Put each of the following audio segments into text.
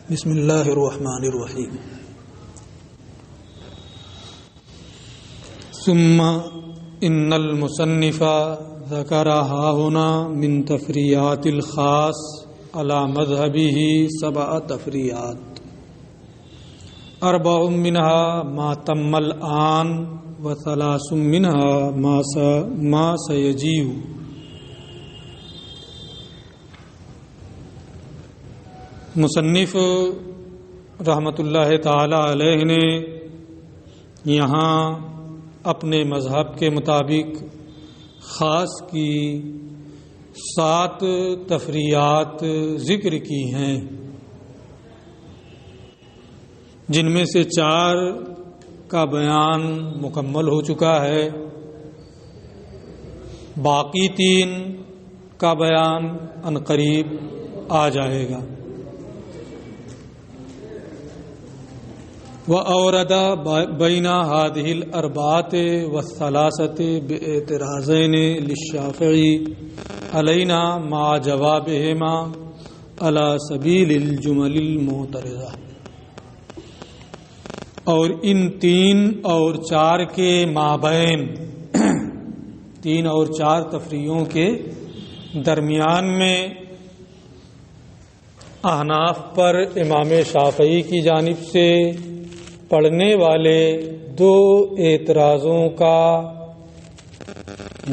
بسم اللہ الرحمن الرحیم. ثم ان المصنف ذکر ہاہنا من تفریعات الخاص علی مذہبہ 7 تفریعات، 4 منها ما تم الآن و3 منها ما سیجیء. مصنف رحمۃ اللہ تعالی علیہ نے یہاں اپنے مذہب کے مطابق خاص کی 7 تفریعات ذکر کی ہیں، جن میں سے 4 کا بیان مکمل ہو چکا ہے، باقی 3 کا بیان عنقریب آ جائے گا. وأورد بين هذه ال4 و3 باعتراضين للشافعي علينا مع جوابهما على سبيل الجمل المعترضة. اور ان 3 اور 4 کے مابین 3 اور 4 تفریعوں کے درمیان میں احناف پر امام شافعی کی جانب سے پڑھنے والے 2 اعتراضوں کا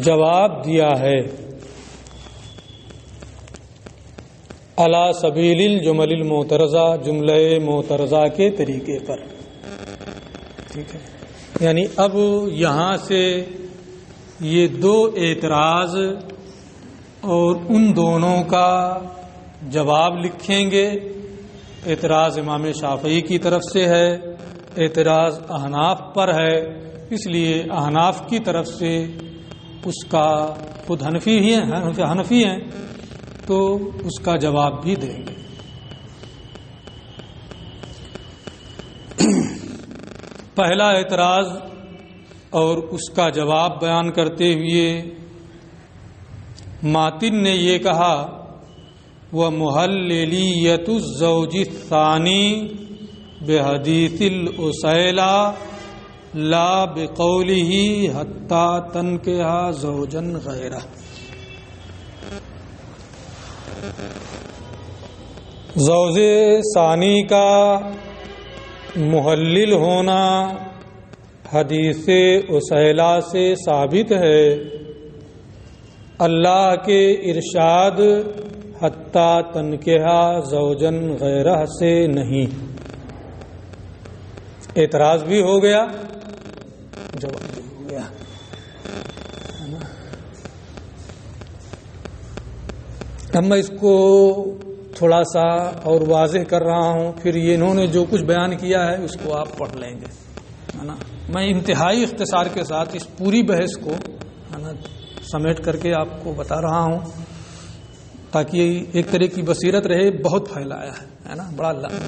جواب دیا ہے علی سبیل الجمل المعترضہ، جملہ معترضہ کے طریقے پر. ٹھیک ہے، یعنی اب یہاں سے یہ 2 اعتراض اور ان دونوں کا جواب لکھیں گے. اعتراض امام شافعی کی طرف سے ہے، اعتراض احناف پر ہے، اس لیے احناف کی طرف سے اس کا خود حنفی ہیں تو اس کا جواب بھی دیں گے. پہلا اعتراض اور اس کا جواب بیان کرتے ہوئے ماتن نے یہ کہا، وَمُحَلِّلِيَّةُ الزَّوْجِ الثَّانِي بحدیث الاسیلا لا بقولہ حتی تنکح زوجا غیرہ. زوج ثانی کا محلل ہونا حدیث اسیلا سے ثابت ہے، اللہ کے ارشاد حتی تنکح زوجا غیرہ سے نہیں. اعتراض بھی ہو گیا، جواب بھی ہو گیا. اب میں اس کو تھوڑا سا اور واضح کر رہا ہوں، پھر یہ انہوں نے جو کچھ بیان کیا ہے اس کو آپ پڑھ لیں گے، ہے نا. میں انتہائی اختصار کے ساتھ اس پوری بحث کو ہے نا سمیٹ کر کے آپ کو بتا رہا ہوں تاکہ ایک طرح کی بصیرت رہے. بہت پھیلایا ہے نا،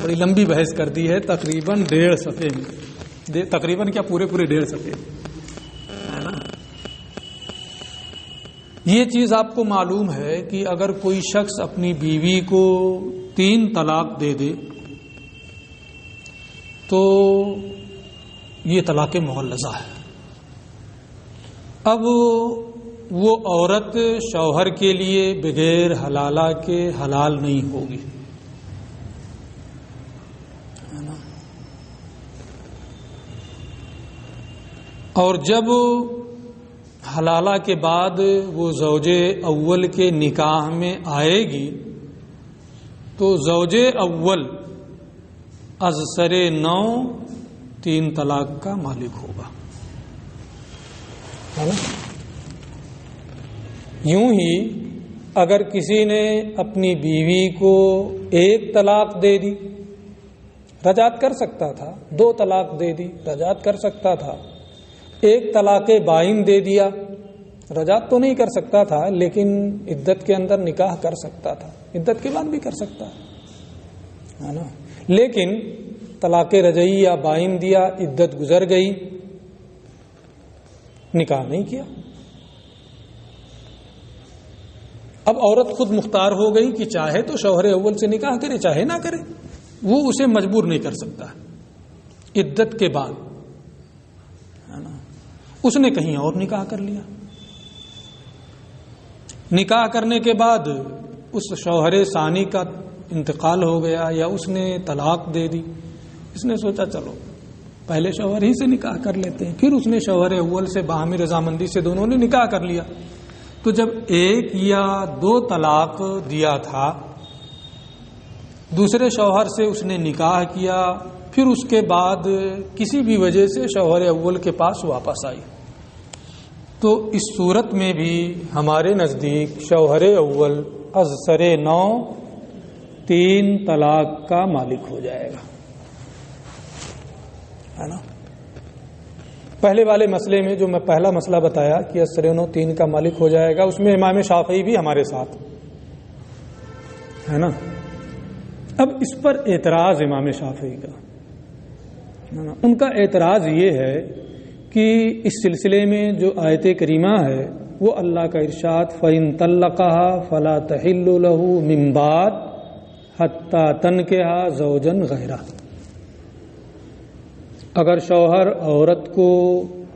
بڑی لمبی بحث کر دی ہے، تقریباً 1.5 صفحے میں، تقریباً کیا پورے 1.5 صفحے ہے نا. یہ چیز آپ کو معلوم ہے کہ اگر کوئی شخص اپنی بیوی کو 3 طلاق دے دے تو یہ طلاق مغلظہ ہے. اب وہ عورت شوہر کے لیے بغیر حلالہ کے حلال نہیں ہوگی، ہے نا. اور جب حلالہ کے بعد وہ زوج اول کے نکاح میں آئے گی تو زوج اول از سر 9 3 طلاق کا مالک ہوگا، ہے نا. یوں ہی اگر کسی نے اپنی بیوی کو 1 طلاق دے دی، رجعت کر سکتا تھا، 2 طلاق دے دی، رجعت کر سکتا تھا، 1 طلاق بائن دے دیا، رجعت تو نہیں کر سکتا تھا لیکن عدت کے اندر نکاح کر سکتا تھا، عدت کے بعد بھی کر سکتا ہے نا. لیکن طلاق رجعی یا بائن دیا، عدت گزر گئی، نکاح نہیں کیا. اب عورت خود مختار ہو گئی کہ چاہے تو شوہر اول سے نکاح کرے، چاہے نہ کرے. وہ اسے مجبور نہیں کر سکتا عدت کے بعد، ہے نا. اس نے کہیں اور نکاح کر لیا، نکاح کرنے کے بعد اس شوہر ثانی کا انتقال ہو گیا یا اس نے طلاق دے دی. اس نے سوچا چلو پہلے شوہر ہی سے نکاح کر لیتے ہیں. پھر اس نے شوہر اول سے باہمی رضامندی سے دونوں نے نکاح کر لیا. تو جب 1 یا 2 طلاق دیا تھا، دوسرے شوہر سے اس نے نکاح کیا، پھر اس کے بعد کسی بھی وجہ سے شوہر اول کے پاس واپس آئی، تو اس صورت میں بھی ہمارے نزدیک شوہر اول از سر نو 3 طلاق کا مالک ہو جائے گا، ہے نا. پہلے والے مسئلے میں جو میں پہلا مسئلہ بتایا کہ از سر نو 3 کا مالک ہو جائے گا، اس میں امام شافعی بھی ہمارے ساتھ، ہے نا. اب اس پر اعتراض امام شافعی کا، ان کا اعتراض یہ ہے کہ اس سلسلے میں جو آیت کریمہ ہے وہ اللہ کا ارشاد فَإِن طَلَّقَهَا فَلَا تَحِلُّ لَهُ مِن بَعْدُ حَتَّى تَنكِحَ زَوْجًا غَيْرَهُ. اگر شوہر عورت کو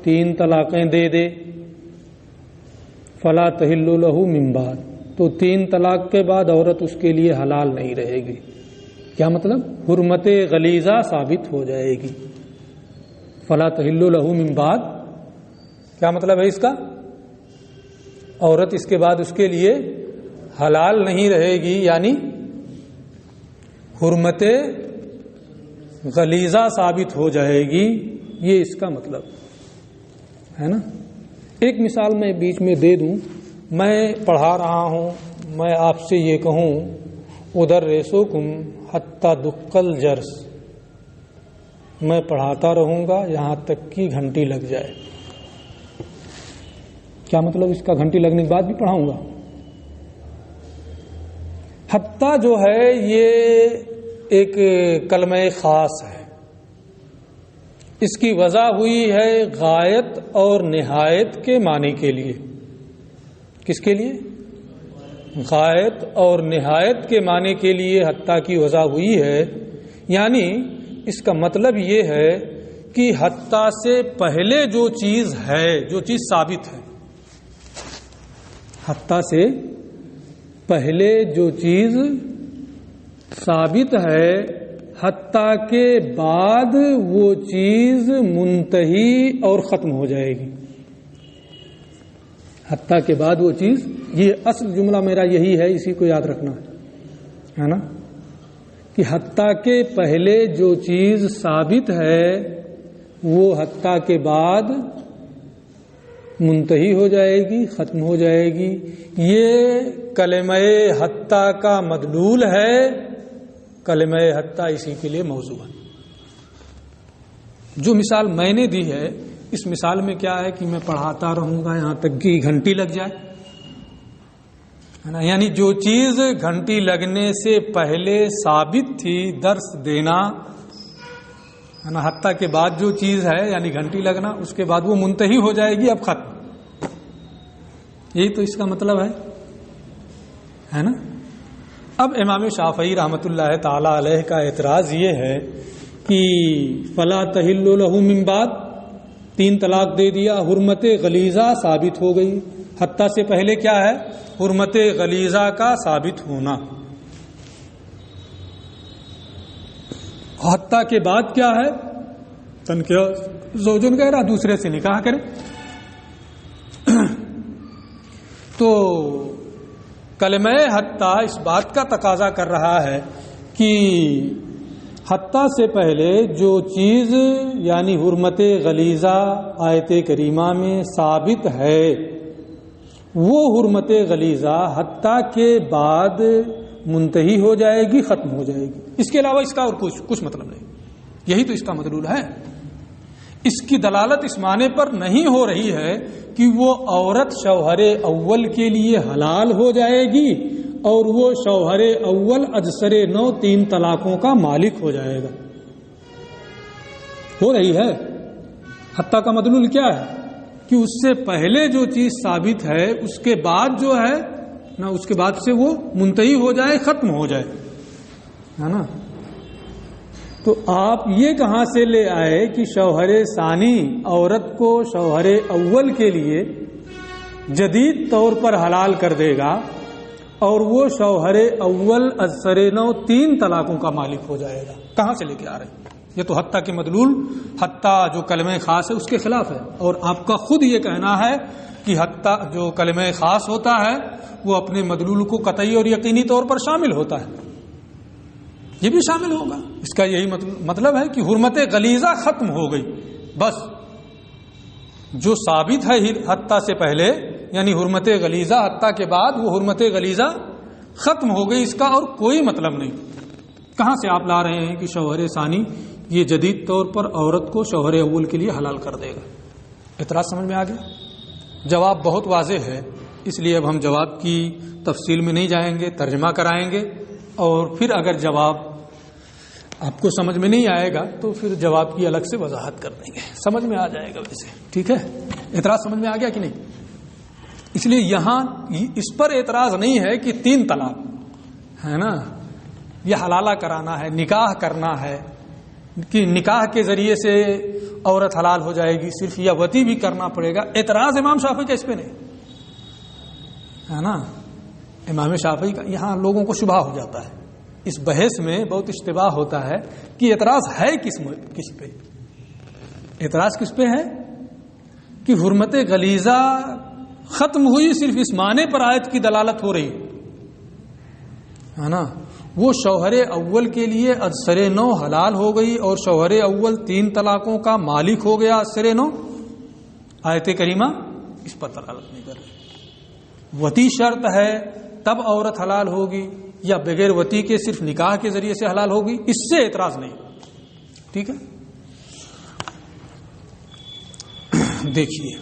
3 طلاقیں دے دے، فَلَا تَحِلُّ لَهُ مِن بَعْدُ، تو 3 طلاق کے بعد عورت اس کے لیے حلال نہیں رہے گی. کیا مطلب؟ حرمت غلیظہ ثابت ہو جائے گی. فلا تحل لہ من بعد، کیا مطلب ہے اس کا؟ عورت اس کے بعد اس کے لیے حلال نہیں رہے گی، یعنی حرمت غلیظہ ثابت ہو جائے گی، یہ اس کا مطلب ہے نا. ایک مثال میں بیچ میں دے دوں. میں پڑھا رہا ہوں، میں آپ سے یہ کہوں ادرسکم حتی دق الجرس، میں پڑھاتا رہوں گا یہاں تک کہ گھنٹی لگ جائے. کیا مطلب اس کا؟ گھنٹی لگنے کے بعد بھی پڑھاؤں گا. حتی جو ہے یہ ایک کلمہ خاص ہے، اس کی وضع ہوئی ہے غایت اور نہایت کے معنی کے لیے. کس کے لیے؟ غایت اور نہایت کے معنی کے لیے حتی کی وضع ہوئی ہے. یعنی اس کا مطلب یہ ہے کہ حتی سے پہلے جو چیز ہے، جو چیز ثابت ہے، حتی سے پہلے جو چیز ثابت ہے، حتی کے بعد وہ چیز منتہی اور ختم ہو جائے گی. حتی کے بعد وہ چیز، یہ اصل جملہ میرا یہی ہے، اسی کو یاد رکھنا ہے نا، کہ حتی کے پہلے جو چیز ثابت ہے وہ حتی کے بعد منتہی ہو جائے گی، ختم ہو جائے گی. یہ کلمہ حتی کا مدلول ہے، کلمہ حتی اسی کے لیے موضوع ہے. جو مثال میں نے دی ہے، اس مثال میں کیا ہے کہ میں پڑھاتا رہوں گا یہاں تک کہ گھنٹی لگ جائے، ہے نا. یعنی جو چیز گھنٹی لگنے سے پہلے ثابت تھی، درس دینا، ہے نا، حتیٰ کے بعد جو چیز ہے یعنی گھنٹی لگنا، اس کے بعد وہ منتہی ہو جائے گی، اب ختم. یہی تو اس کا مطلب ہے نا. اب امام شافعی رحمۃ اللہ تعالی علیہ کا اعتراض یہ ہے کہ فلا تحل لہ من بعد، 3 طلاق دے دیا، حرمت غلیظہ ثابت ہو گئی. حتیٰ سے پہلے کیا ہے؟ حرمت غلیظہ کا ثابت ہونا. حتیٰ کے بعد کیا ہے؟ تنکیح زوجن غیرہ، دوسرے سے نکاح کرے. تو کلمہ حتیٰ اس بات کا تقاضا کر رہا ہے کہ حتیٰ سے پہلے جو چیز یعنی حرمت غلیظہ آیت کریمہ میں ثابت ہے، وہ حرمت غلیظہ حتیٰ کے بعد منتہی ہو جائے گی، ختم ہو جائے گی. اس کے علاوہ اس کا اور کچھ مطلب نہیں. یہی تو اس کا مدلول ہے. اس کی دلالت اس معنی پر نہیں ہو رہی ہے کہ وہ عورت شوہر اول کے لیے حلال ہو جائے گی اور وہ شوہر اول اجسر نو 3 طلاقوں کا مالک ہو جائے گا. ہو رہی ہے. حتیٰ کا مدلول کیا ہے؟ کہ اس سے پہلے جو چیز ثابت ہے، اس کے بعد جو ہے نا، اس کے بعد سے وہ منتہی ہو جائے، ختم ہو جائے، ہے نا. تو آپ یہ کہاں سے لے آئے کہ شوہر ثانی عورت کو شوہر اول کے لیے جدید طور پر حلال کر دے گا اور وہ شوہر اول ازسر نو 3 طلاقوں کا مالک ہو جائے گا؟ کہاں سے لے کے آ رہے ہیں؟ یہ تو حتیٰ کے مدلول، حتیٰ جو کلمہ خاص ہے اس کے خلاف ہے، اور آپ کا خود یہ کہنا ہے کہ حتیٰ جو کلمہ خاص ہوتا ہے وہ اپنے مدلول کو قطعی اور یقینی طور پر شامل ہوتا ہے، یہ بھی شامل ہوگا۔ اس کا یہی مطلب ہے کہ حرمت غلیظہ ختم ہو گئی، بس جو ثابت ہے حتیٰ سے پہلے یعنی حرمت غلیظہ، حتیٰ کے بعد وہ حرمت غلیظہ ختم ہو گئی، اس کا اور کوئی مطلب نہیں۔ کہاں سے آپ لا رہے ہیں کہ شوہر ثانی یہ جدید طور پر عورت کو شوہر اول کے لیے حلال کر دے گا؟ اعتراض سمجھ میں آ گیا؟ جواب بہت واضح ہے، اس لیے اب ہم جواب کی تفصیل میں نہیں جائیں گے، ترجمہ کرائیں گے، اور پھر اگر جواب آپ کو سمجھ میں نہیں آئے گا تو پھر جواب کی الگ سے وضاحت کر دیں گے، سمجھ میں آ جائے گا ویسے، ٹھیک ہے؟ اعتراض سمجھ میں آ گیا کہ نہیں؟ اس لیے یہاں اس پر اعتراض نہیں ہے کہ 3 طلاق ہے نا، یہ حلالہ کرانا ہے، نکاح کرنا ہے کہ نکاح کے ذریعے سے عورت حلال ہو جائے گی صرف، یا وطی بھی کرنا پڑے گا۔ اعتراض امام شافعی کا اس پہ نہیں ہے نا، امام شافعی کا یہاں لوگوں کو شبہ ہو جاتا ہے، اس بحث میں بہت اشتباہ ہوتا ہے کہ اعتراض ہے کس پہ؟ اعتراض کس پہ ہے کہ حرمت غلیظہ ختم ہوئی، صرف اس معنی پر آیت کی دلالت ہو رہی ہے نا، وہ شوہر اول کے لیے ازسر نو حلال ہو گئی اور شوہر اول 3 طلاقوں کا مالک ہو گیا ازسر نو۔ آیت کریمہ اس پر دلالت نہیں کر رہی۔ وطی شرط ہے تب عورت حلال ہوگی یا بغیر وطی کے صرف نکاح کے ذریعے سے حلال ہوگی، اس سے اعتراض نہیں، ٹھیک ہے؟ دیکھیے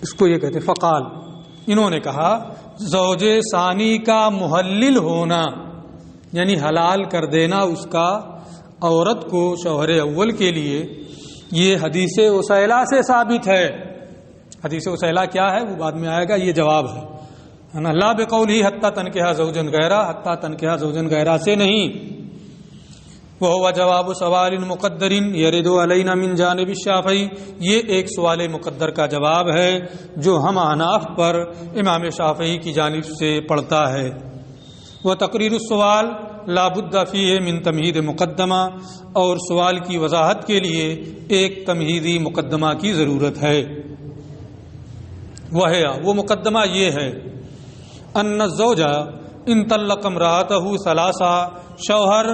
اس کو یہ کہتے فقال، انہوں نے کہا زوج ثانی کا محلل ہونا یعنی حلال کر دینا اس کا عورت کو شوہر اول کے لیے، یہ حدیث اسیلہ سے ثابت ہے۔ حدیث اسیلہ کیا ہے وہ بعد میں آئے گا، یہ جواب ہے نا، لا بقولہ حتی تنکحہ زوجن غیرہ، حتی تنکحہ زوجن غیرہ سے نہیں۔ وہو جواب سوال مقدر یرد علینا من جانب الشافعی، یہ ایک سوال مقدر کا جواب ہے جو ہم احناف پر امام شافعی کی جانب سے پڑتا ہے۔ وتقریر السوال لا بد فیہ من تمہید مقدمہ، اور سوال کی وضاحت کے لیے ایک تمہیدی مقدمہ کی ضرورت ہے۔ وہ مقدمہ یہ ہے ان الزوج ان طلق امرأتہ ثلاثا، شوہر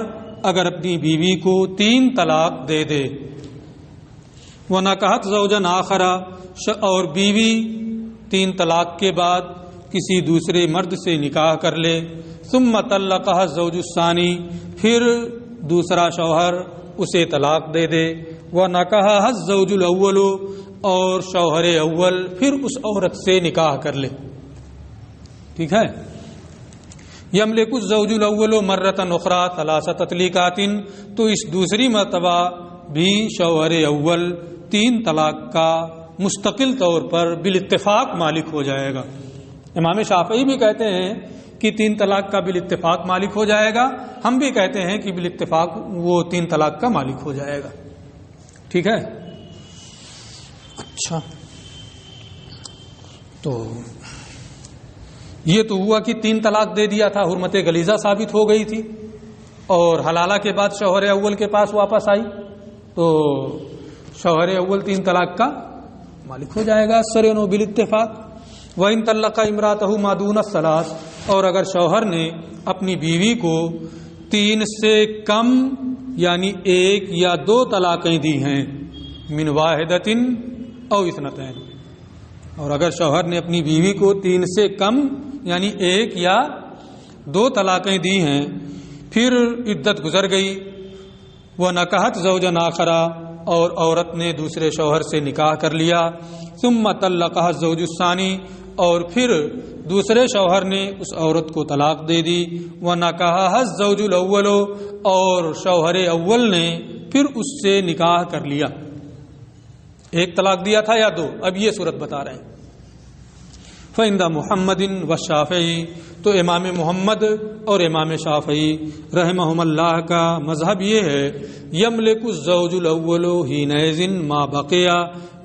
اگر اپنی بیوی کو 3 طلاق دے دے، ونکحت زوجا آخر، اور بیوی 3 طلاق کے بعد کسی دوسرے مرد سے نکاح کر لے، ثم طلقها الزوج الثانی، پھر دوسرا شوہر اسے طلاق دے دے، ونکحها الزوج الاول، اور شوہر اول پھر اس عورت سے نکاح کر لے، ٹھیک ہے؟ یملک الزوج الاول مرۃ اخری 3 تطلیقات، تو اس دوسری مرتبہ بھی شوہر اول 3 طلاق کا مستقل طور پر بالاتفاق مالک ہو جائے گا۔ امام شافعی بھی کہتے ہیں کہ 3 طلاق کا بالاتفاق مالک ہو جائے گا، ہم بھی کہتے ہیں کہ بالاتفاق وہ 3 طلاق کا مالک ہو جائے گا، ٹھیک ہے؟ اچھا، تو یہ تو ہوا کہ 3 طلاق دے دیا تھا، حرمت غلیظہ ثابت ہو گئی تھی، اور حلالہ کے بعد شوہر اول کے پاس واپس آئی تو شوہر اول 3 طلاق کا مالک ہو جائے گا سرنو بالاتفاق۔ وَإِن طَلَّقَ امْرَأَتَهُ مَا دُونَ الثَّلَاثِ، اور اگر شوہر نے اپنی بیوی کو 3 سے کم یعنی 1 یا 2 طلاقیں دی ہیں، من واحدۃ او اثنتین، اور اگر شوہر نے اپنی بیوی کو 3 سے کم یعنی 1 یا 2 طلاقیں دی ہیں، پھر عدت گزر گئی، وَنَکَحَتْ زَوْجًا آخر، اور عورت نے دوسرے شوہر سے نکاح کر لیا، ثم طلقها الزوج الثانی، اور پھر دوسرے شوہر نے اس عورت کو طلاق دے دی، وَنَکَحَهَا الزَّوْجُ الْأَوَّلُ، اور شوہر اول نے پھر اس سے نکاح کر لیا، 1 طلاق دیا تھا یا 2، اب یہ صورت بتا رہے ہیں۔ فعند محمد و شافعی، تو امام محمد اور امام شافعی رحمہم اللہ کا مذہب یہ ہے یملک الزوج الاول حینئذ ما بقی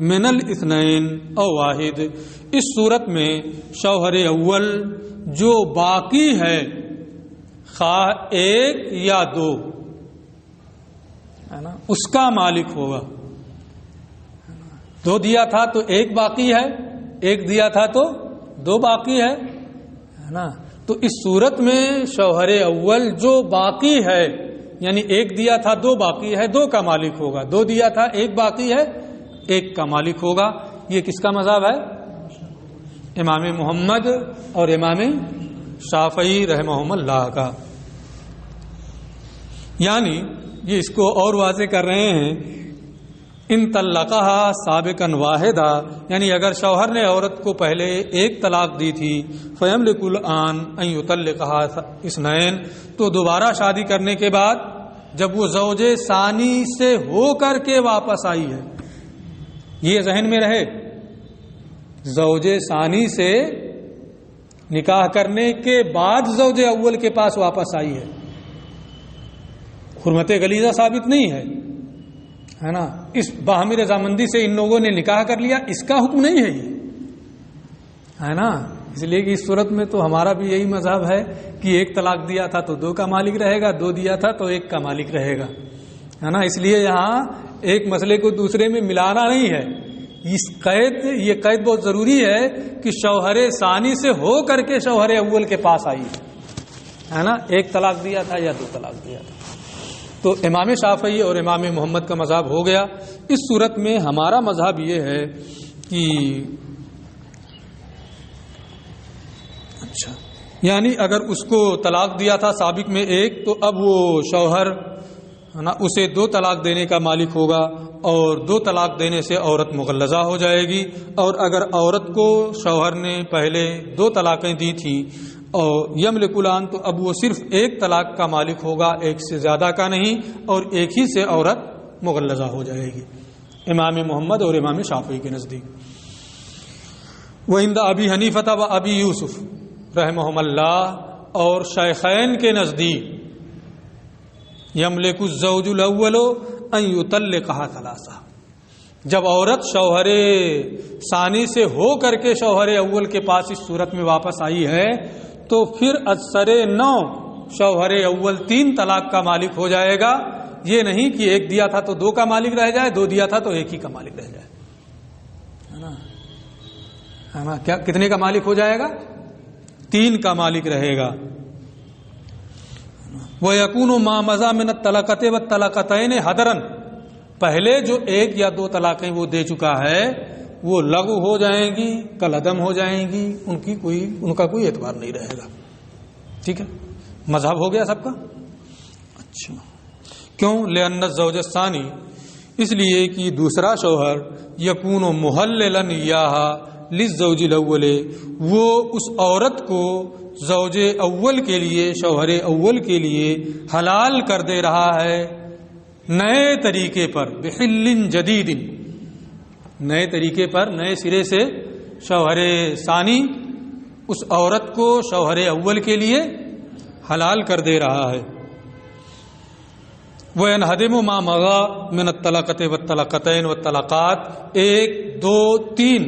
من الاثنین او واحد، اس صورت میں شوہر اول جو باقی ہے خواہ ایک یا دو ہے نا اس کا مالک ہوگا. دو دیا تھا تو ایک باقی ہے، ایک دیا تھا تو دو باقی ہے نا. تو اس صورت میں شوہر اول جو باقی ہے یعنی ایک دیا تھا دو باقی ہے، دو کا مالک ہوگا. دو دیا تھا ایک باقی ہے، ایک کا مالک ہوگا. یہ کس کا مذہب ہے؟ امام محمد اور امام شافعی رحمہم اللہ کا. یعنی یہ اس کو اور واضح کر رہے ہیں ان طلقها سابقا واحدہ، یعنی اگر شوہر نے عورت کو پہلے ایک طلاق دی تھی فیملک الآن ان یطلقها اثنین، تو دوبارہ شادی کرنے کے بعد جب وہ زوج ثانی سے ہو کر کے واپس آئی ہے، یہ ذہن میں رہے، زوج ثانی سے نکاح کرنے کے بعد زوج اول کے پاس واپس آئی ہے، حرمت غلیظہ ثابت نہیں ہے نا. اس باہمی رضامندی سے ان لوگوں نے نکاح کر لیا، اس کا حکم نہیں ہے یہ ہے نا. اس لیے کہ اس صورت میں تو ہمارا بھی یہی مذہب ہے کہ ایک طلاق دیا تھا تو دو کا مالک رہے گا، دو دیا تھا تو ایک کا مالک رہے گا ہے نا. اس لیے یہاں ایک مسئلے کو دوسرے میں ملانا نہیں ہے. یہ قید بہت ضروری ہے کہ شوہر ثانی سے ہو کر کے شوہر اول کے پاس آئی ہے نا. ایک طلاق دیا تھا یا دو طلاق دیا تھا. تو امام شافعی اور امام محمد کا مذہب ہو گیا. اس صورت میں ہمارا مذہب یہ ہے کہ اچھا یعنی اگر اس کو طلاق دیا تھا سابق میں ایک، تو اب وہ شوہر ہے نا اسے دو طلاق دینے کا مالک ہوگا، اور دو طلاق دینے سے عورت مغلظہ ہو جائے گی. اور اگر عورت کو شوہر نے پہلے دو طلاقیں دی تھیں اور یملک الآن، تو اب وہ صرف ایک طلاق کا مالک ہوگا، ایک سے زیادہ کا نہیں، اور ایک ہی سے عورت مغلظہ ہو جائے گی امام محمد اور امام شافعی کے نزدیک. وعند ابی حنیفہ و ابی یوسف رحمہم اللہ اور شیخین کے نزدیک یملک الزوج الاول ان یطلقها ثلاثہ، جب عورت شوہر ثانی سے ہو کر کے شوہر اول کے پاس اس صورت میں واپس آئی ہے، تو پھر اثر نو شوہر اول تین طلاق کا مالک ہو جائے گا. یہ نہیں کہ ایک دیا تھا تو دو کا مالک رہ جائے، دو دیا تھا تو ایک ہی کا مالک رہ جائے ہے نا. کیا کتنے کا مالک ہو جائے گا؟ تین کا مالک رہے گا. وَيَكُونُ مَا مَضَى مِنَ الطَّلَقَةِ وَالطَّلَقَتَيْنِ حَدْرًا، پہلے جو ایک یا دو طلاقیں وہ دے چکا ہے وہ لغو ہو جائیں گی، کل عدم ہو جائیں گی، ان کا کوئی اعتبار نہیں رہے گا. ٹھیک ہے، مذہب ہو گیا سب کا. اچھا کیوں؟ لأن الزوج الثانی، اس لیے کہ دوسرا شوہر یکون محللا ایاہا للزوج الاول، وہ اس عورت کو زوج اول کے لیے، شوہر اول کے لیے حلال کر دے رہا ہے نئے طریقے پر، بحل جدید، نئے طریقے پر، نئے سرے سے شوہر ثانی اس عورت کو شوہر اول کے لیے حلال کر دے رہا ہے. وَيَنْهَدِمُ مَا مَضَى مِنَ الطَّلَقَةِ وَالطَّلَقَتَيْنِ وَالطَّلَقَاتِ، ایک دو تین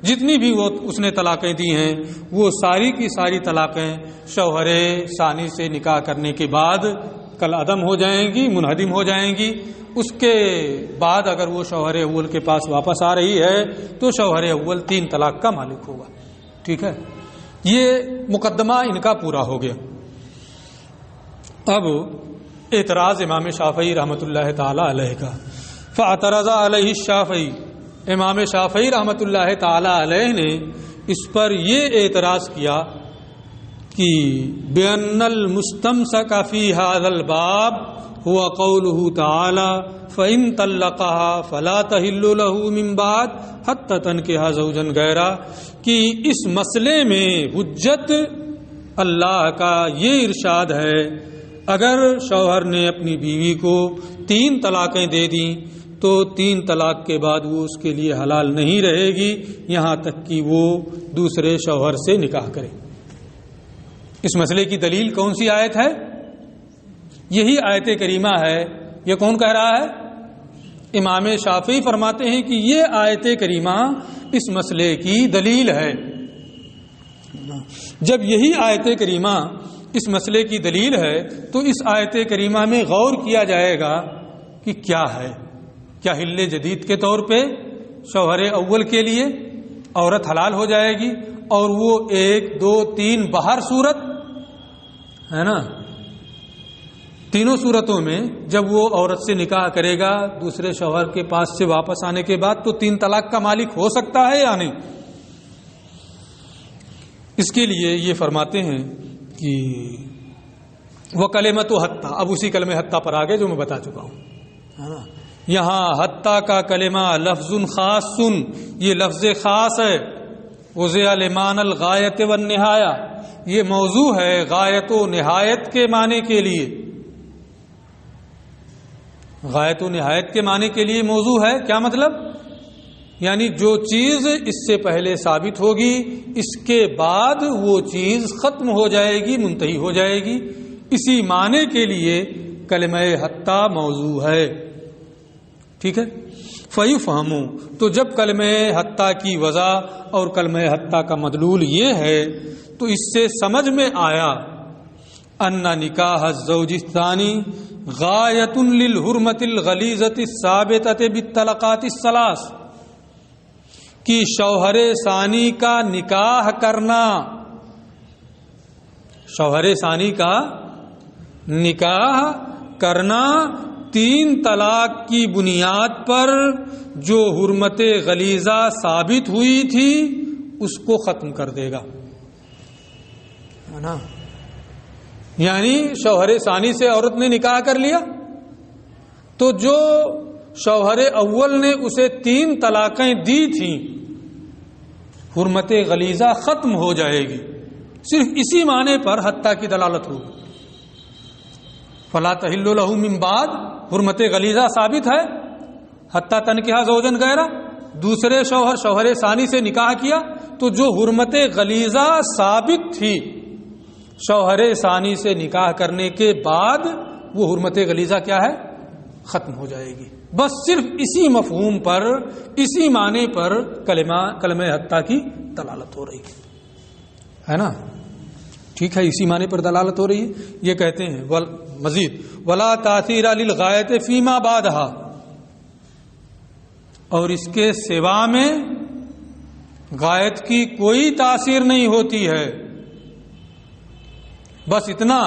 جتنی بھی وہ اس نے طلاقیں دی ہیں وہ ساری کی ساری طلاقیں شوہر ثانی سے نکاح کرنے کے بعد کل عدم ہو جائیں گی، منہدم ہو جائیں گی. اس کے بعد اگر وہ شوہر اول کے پاس واپس آ رہی ہے تو شوہر اول تین طلاق کا مالک ہوگا. ٹھیک ہے، یہ مقدمہ ان کا پورا ہو گیا. اب اعتراض امام شافعی رحمۃ اللہ تعالی علیہ کا. فاعترض علیہ الشافعی، امام شافعی رحمۃ اللہ تعالی علیہ نے اس پر یہ اعتراض کیا کہ بأن المستمسک فی ھذا الباب هو قوله تعالی فإن طلقها فلا تحل له من بعد حتى تنكح زوجا غیرہ، کہ اس مسئلے میں حجت اللہ کا یہ ارشاد ہے اگر شوہر نے اپنی بیوی کو تین طلاقیں دے دیں تو 3 طلاق کے بعد وہ اس کے لیے حلال نہیں رہے گی یہاں تک کہ وہ دوسرے شوہر سے نکاح کرے۔ اس مسئلے کی دلیل کون سی آیت ہے؟ یہی آیت کریمہ ہے۔ یہ کون کہہ رہا ہے؟ امام شافعی فرماتے ہیں کہ یہ آیت کریمہ اس مسئلے کی دلیل ہے۔ جب یہی آیت کریمہ اس مسئلے کی دلیل ہے تو اس آیت کریمہ میں غور کیا جائے گا کہ کیا ہے۔ کیا حل جدید کے طور پہ شوہر اول کے لیے عورت حلال ہو جائے گی اور وہ 1 2 3 باہر صورت ہے نا، تینوں صورتوں میں جب وہ عورت سے نکاح کرے گا دوسرے شوہر کے پاس سے واپس آنے کے بعد تو 3 طلاق کا مالک ہو سکتا ہے یا نہیں؟ اس کے لیے یہ فرماتے ہیں کہ وہ کلمۃ حتیٰ، اب اسی کلمہ حتیٰ پر آگے جو میں بتا چکا ہوں، یہاں حتیٰ کا کلمہ لفظ خاص یہ لفظ خاص ہے، وضع لمعنی الغایت والنہایہ، یہ موضوع ہے غایت و نہایت کے معنی کے لیے، غایت و نہایت کے معنی کے لیے موضوع ہے۔ کیا مطلب؟ یعنی جو چیز اس سے پہلے ثابت ہوگی اس کے بعد وہ چیز ختم ہو جائے گی، منتہی ہو جائے گی، اسی معنی کے لیے کلمہ حتیٰ موضوع ہے۔ ٹھیک ہے، فیفہموا، تو جب کلمہ حتیٰ کی وضع اور کلمہ حتیٰ کا مدلول یہ ہے تو اس سے سمجھ میں آیا ان نکاح الزوج الثانی غایۃ للحرمۃ الغلیظۃ الثابتۃ بالطلقات الثلاث، کہ شوہر ثانی کا نکاح کرنا، شوہر ثانی کا نکاح کرنا 3 طلاق کی بنیاد پر جو حرمت غلیظہ ثابت ہوئی تھی اس کو ختم کر دے گا، ہے نا؟ یعنی شوہر ثانی سے عورت نے نکاح کر لیا تو جو شوہر اول نے اسے 3 طلاقیں دی تھیں حرمت غلیظہ ختم ہو جائے گی، صرف اسی معنی پر حتیٰ کی دلالت ہوگی۔ فلا تحل له من بعد، حرمت غلیظہ ثابت ہے، حتیٰ تنکح زوجن غیرہ، دوسرے شوہر ثانی سے نکاح کیا تو جو حرمت غلیظہ ثابت تھی شوہر ثانی سے نکاح کرنے کے بعد وہ حرمت غلیظہ کیا ہے؟ ختم ہو جائے گی۔ بس صرف اسی مفہوم پر، اسی معنی پر کلمہ حتیٰ کی دلالت ہو رہی ہے نا؟ ٹھیک ہے، اسی معنی پر دلالت ہو رہی ہے۔ یہ کہتے ہیں مزید ولا تاثیر للغایت فیما بعدہا، اور اس کے سوا میں غایت کی کوئی تاثیر نہیں ہوتی ہے، بس اتنا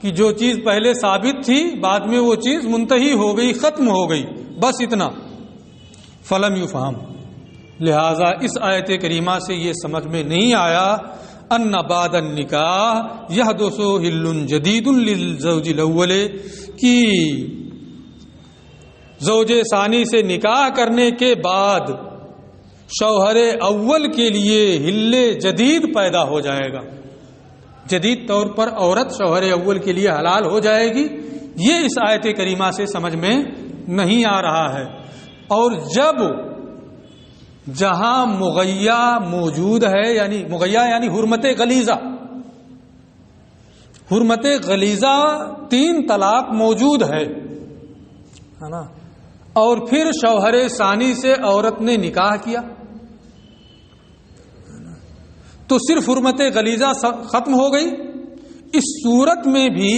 کہ جو چیز پہلے ثابت تھی بعد میں وہ چیز منتہی ہو گئی، ختم ہو گئی، بس اتنا۔ فلم یفہم، لہذا اس آیت کریمہ سے یہ سمجھ میں نہیں آیا ان بعد النکاح یحدث حل جدید للزوج الاول، کہ زوج ثانی سے نکاح کرنے کے بعد شوہر اول کے لیے حل جدید پیدا ہو جائے گا، جدید طور پر عورت شوہر اول کے لیے حلال ہو جائے گی، یہ اس آیت کریمہ سے سمجھ میں نہیں آ رہا ہے۔ اور جب جہاں مغیّہ موجود ہے، یعنی مغیّہ یعنی حرمت غلیظہ، حرمت غلیظہ 3 طلاق موجود ہے نا، اور پھر شوہر ثانی سے عورت نے نکاح کیا تو صرف حرمت غلیظہ ختم ہو گئی۔ اس صورت میں بھی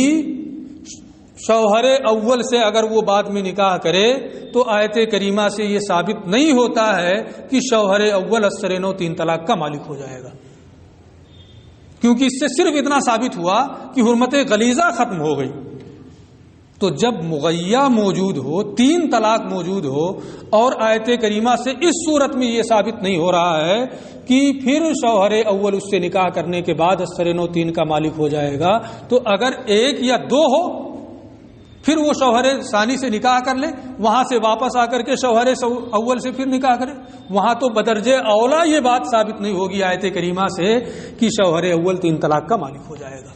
شوہر اول سے اگر وہ بعد میں نکاح کرے تو آیت کریمہ سے یہ ثابت نہیں ہوتا ہے کہ شوہر اول اثر نو 3 طلاق کا مالک ہو جائے گا، کیونکہ اس سے صرف اتنا ثابت ہوا کہ حرمت غلیظہ ختم ہو گئی۔ تو جب مغیّہ موجود ہو، 3 طلاق موجود ہو، اور آیت کریمہ سے اس صورت میں یہ ثابت نہیں ہو رہا ہے کہ پھر شوہر اول اس سے نکاح کرنے کے بعد اثر نو 3 کا مالک ہو جائے گا، تو اگر 1 یا 2 ہو پھر وہ شوہر ثانی سے نکاح کر لے، وہاں سے واپس آ کر کے شوہر اول سے پھر نکاح کرے، وہاں تو بدرجہ اولا یہ بات ثابت نہیں ہوگی آیت کریمہ سے کہ شوہر اول 3 طلاق کا مالک ہو جائے گا،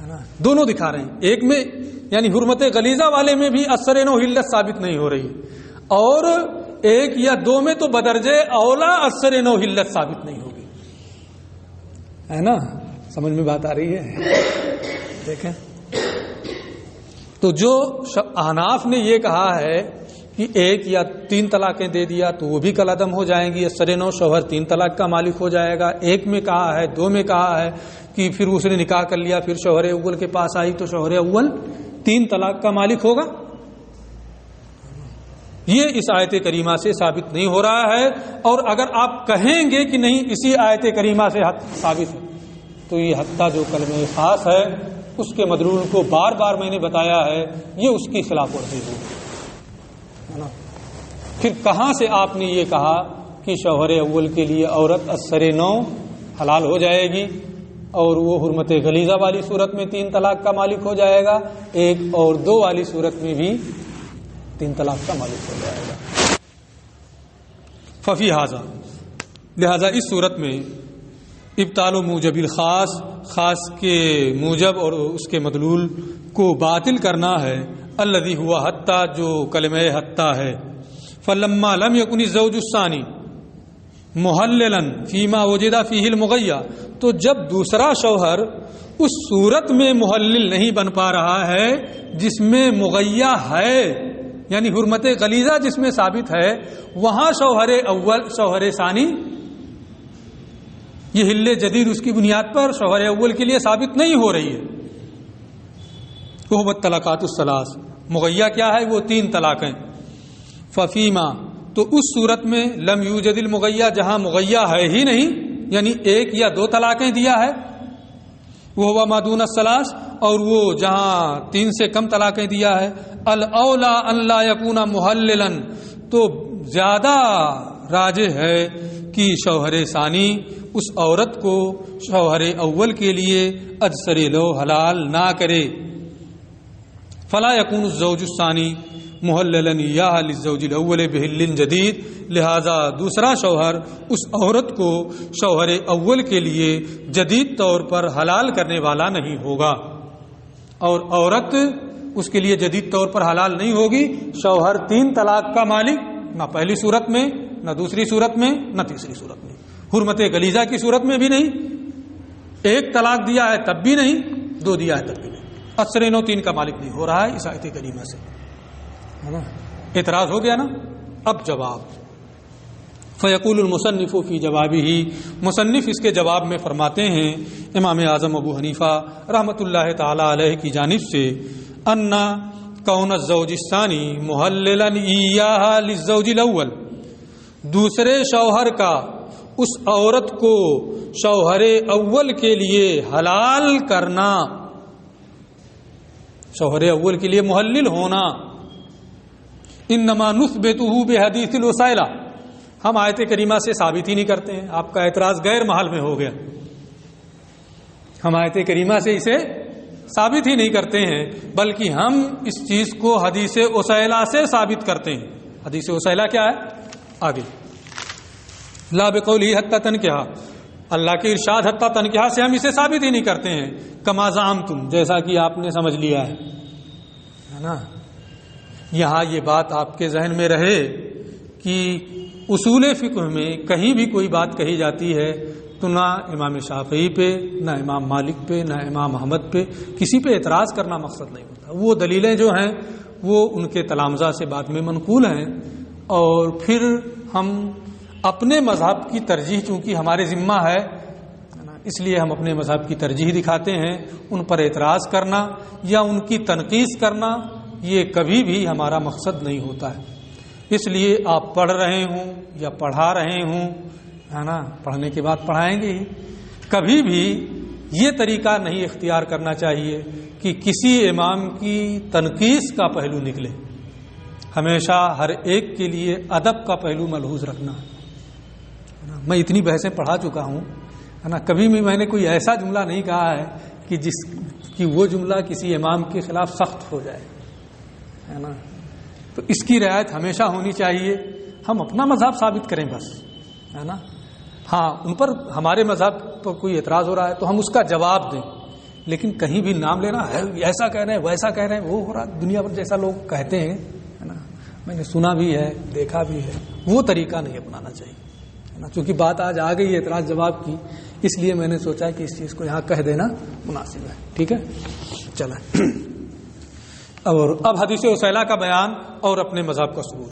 ہے نا, دونوں دکھا رہے ہیں. ایک میں یعنی حرمت غلیظہ والے میں بھی اثر نو حلت ثابت نہیں ہو رہی, اور ایک یا دو میں تو بدرجے اولا اثر نو حلت ثابت نہیں ہوگی, ہے نا. سمجھ میں بات آ رہی ہے؟ دیکھیں تو جو احناف نے یہ کہا ہے کہ ایک یا 3 طلاقیں دے دیا تو وہ بھی کالعدم ہو جائیں گی, اثر نو شوہر 3 طلاق کا مالک ہو جائے گا. ایک میں کہا ہے, 2 میں کہا ہے کہ پھر اس نے نکاح کر لیا, پھر شوہر اول کے پاس آئی تو شوہر اول 3 طلاق کا مالک ہوگا. یہ اس آیت کریمہ سے ثابت نہیں ہو رہا ہے. اور اگر آپ کہیں گے کہ نہیں اسی آیت کریمہ سے ثابت ہے تو یہ حتیٰ جو کلمہ خاص ہے اس کے مدلول کو بار بار میں نے بتایا ہے, یہ اس کی خلاف ورزی ہوگی. پھر کہاں سے آپ نے یہ کہا کہ شوہر اول کے لیے عورت اثر نو حلال ہو جائے گی اور وہ حرمت غلیظہ والی صورت میں 3 طلاق کا مالک ہو جائے گا, 1 اور 2 والی صورت میں بھی 3 طلاق کا مالک ہو جائے گا. ففی حاضہ, لہذا اس صورت میں ابطال و موجب الخاص, خاص کے موجب اور اس کے مدلول کو باطل کرنا ہے. الذی ہوا حتیٰ, جو کلمہ حتیٰ ہے. فلما لم یکن الزوج الثانی محللا فیما وجد فیہ المغیّہ, تو جب دوسرا شوہر اس صورت میں محلل نہیں بن پا رہا ہے جس میں مغیّہ ہے, یعنی حرمت غلیظہ جس میں ثابت ہے, وہاں شوہر اول شوہر ثانی یہ حل جدید اس کی بنیاد پر شوہر اول کے لیے ثابت نہیں ہو رہی ہے. وہ طلاقات الثلاث, مغیّہ کیا ہے, وہ 3 طلاقیں. ففیما, تو اس صورت میں لم یوجد المغیّہ, جہاں مغیّہ ہے ہی نہیں, یعنی 1 یا 2 طلاقیں دیا ہے, وہ ہوا ما دون الثلاث, اور وہ جہاں 3 سے کم طلاقیں دیا ہے. الاولا ان لا یکون محللا, تو زیادہ راجح ہے کہ شوہر ثانی اس عورت کو شوہر اول کے لیے اجسر لو حلال نہ کرے. فلا یکون الزوج الثانی محللا یا للزوج الاول بحل جدید, لہذا دوسرا شوہر اس عورت کو شوہر اول کے لیے جدید طور پر حلال کرنے والا نہیں ہوگا, اور عورت اس کے لیے جدید طور پر حلال نہیں ہوگی. شوہر 3 طلاق کا مالک, نہ پہلی صورت میں, نہ دوسری صورت میں, نہ تیسری صورت میں. حرمت غلیظہ کی صورت میں بھی نہیں, 1 طلاق دیا ہے تب بھی نہیں, 2 دیا ہے تب بھی نہیں. اثر نو 3 کا مالک نہیں ہو رہا ہے اس آیت کریمہ سے, ہے نا. اعتراض ہو گیا نا. اب جواب, فیقول المصنف فی جوابہ, مصنف اس کے جواب میں فرماتے ہیں امام اعظم ابو حنیفہ رحمۃ اللہ تعالی علیہ کی جانب سے, ان کون الزوج الثانی محللا ایاہا للزوج الاول, دوسرے شوہر کا اس عورت کو شوہر اول کے لیے حلال کرنا, شوہر اول کے لیے محلل ہونا, انما نثبتہ بحدیث الوسائلہ, ہم آیت کریمہ سے ثابت ہی نہیں کرتے ہیں. آپ کا اعتراض غیر محل میں ہو گیا. ہم آیت کریمہ سے اسے ثابت ہی نہیں کرتے ہیں, بلکہ ہم اس چیز کو حدیث وسائلہ سے ثابت کرتے ہیں. حدیث وسائلہ کیا ہے؟ آگے, لا بقولہ حتی تنکحہ, اللہ کے ارشاد حتی تنکحہ سے ہم اسے ثابت ہی نہیں کرتے ہیں. کما زعمتم, جیسا کہ آپ نے سمجھ لیا ہے نا. یہاں یہ بات آپ کے ذہن میں رہے کہ اصول فقہ میں کہیں بھی کوئی بات کہی جاتی ہے تو نہ امام شافعی پہ, نہ امام مالک پہ, نہ امام احمد پہ کسی پہ اعتراض کرنا مقصد نہیں ہوتا. وہ دلیلیں جو ہیں وہ ان کے تلامذہ سے بعد میں منقول ہیں, اور پھر ہم اپنے مذہب کی ترجیح چونکہ ہمارے ذمہ ہے, اس لیے ہم اپنے مذہب کی ترجیح دکھاتے ہیں. ان پر اعتراض کرنا یا ان کی تنقید کرنا یہ کبھی بھی ہمارا مقصد نہیں ہوتا ہے. اس لیے آپ پڑھ رہے ہوں یا پڑھا رہے ہوں, ہے نا, پڑھنے کے بعد پڑھائیں گے, کبھی بھی یہ طریقہ نہیں اختیار کرنا چاہیے کہ کسی امام کی تنقید کا پہلو نکلے. ہمیشہ ہر ایک کے لیے ادب کا پہلو ملحوظ رکھنا. میں اتنی بحثیں پڑھا چکا ہوں, ہے نا, کبھی بھی میں نے کوئی ایسا جملہ نہیں کہا ہے کہ جس کی وہ جملہ کسی امام کے خلاف سخت ہو جائے, ہے نا. تو اس کی رعایت ہمیشہ ہونی چاہیے. ہم اپنا مذہب ثابت کریں بس, ہے نا. ہاں, ان پر ہمارے مذہب پر کوئی اعتراض ہو رہا ہے تو ہم اس کا جواب دیں لیکن کہیں بھی نام لینا ہے ایسا کہہ رہے ہیں ویسا کہہ رہے ہیں وہ ہو رہا دنیا بھر جیسا لوگ کہتے ہیں ہے نا، میں نے سنا بھی ہے دیکھا بھی ہے، وہ طریقہ نہیں اپنانا چاہیے ہے نا، چونکہ بات آج آ گئی ہے اعتراض جواب کی، اس لیے میں نے سوچا کہ اس چیز کو یہاں کہہ دینا مناسب ہے. ٹھیک ہے چلیں. اور اب حدیث وسیلہ کا بیان اور اپنے مذہب کا ثبوت.